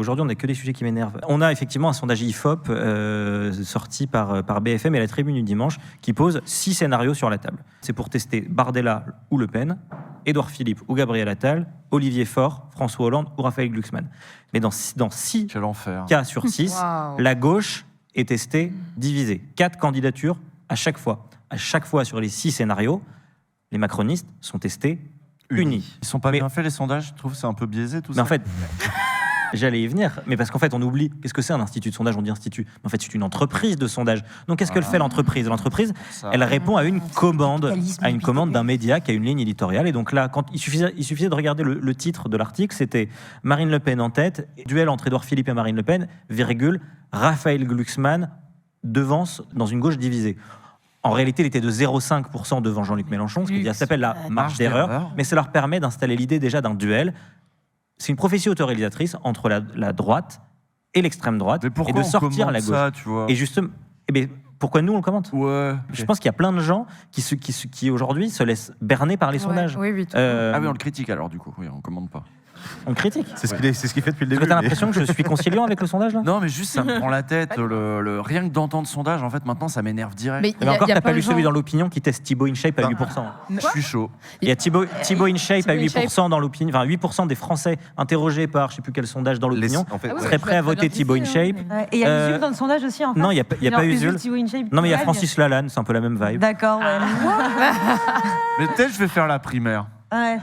Aujourd'hui, on n'a que des sujets qui m'énervent. On a effectivement un sondage IFOP sorti par BFM et la Tribune du dimanche qui pose 6 scénarios sur la table. C'est pour tester Bardella ou Le Pen, Édouard Philippe ou Gabriel Attal, Olivier Faure, François Hollande ou Raphaël Glucksmann. Mais dans 6 cas sur 6, wow, la gauche est testée divisée. 4 candidatures à chaque fois. À chaque fois sur les 6 scénarios, les macronistes sont testés unis. Ils sont pas bien faits les sondages, je trouve que c'est un peu biaisé tout ça. Mais en fait, j'allais y venir, mais parce qu'en fait on oublie, qu'est-ce que c'est un institut de sondage? On dit institut, mais en fait c'est une entreprise de sondage. Donc qu'est-ce qu'elle fait l'entreprise? L'entreprise, elle répond à une commande d'un média qui a une ligne éditoriale. Et donc là, il suffisait de regarder le titre de l'article, c'était Marine Le Pen en tête, duel entre Édouard Philippe et Marine Le Pen, virgule, Raphaël Glucksmann devance dans une gauche divisée. En réalité, il était de 0,5% devant Jean-Luc Mélenchon, ce qui s'appelle la marge d'erreur, mais ça leur permet d'installer l'idée déjà d'un duel. C'est une prophétie autoralisatrice entre la droite et l'extrême droite et de sortir la gauche. Ça, tu vois. Et justement, pourquoi nous on le commente? Ouais. Je pense qu'il y a plein de gens qui aujourd'hui se laissent berner par les sondages. Oui, oui, ah oui, on le critique alors du coup. Oui, on commande pas. On critique. C'est ce qu'il fait depuis le début. T'as l'impression que je suis conciliant avec le sondage là? Non, mais juste ça me prend la tête. Rien que d'entendre sondage, en fait, maintenant, ça m'énerve direct. Mais encore, t'as pas lu celui dans l'opinion qui teste Thibaut InShape à 8%. Je suis chaud. Il y a Thibaut InShape à 8% dans l'opinion. Enfin, 8% des Français interrogés par je sais plus quel sondage dans l'opinion seraient prêts à voter Thibaut InShape. Et il y a Usul dans le sondage aussi en fait. Non, il n'y a pas Usul. Non, mais il y a Francis Lalanne, c'est un peu la même vibe. D'accord, ouais. Mais peut-être je vais faire la primaire. Ouais.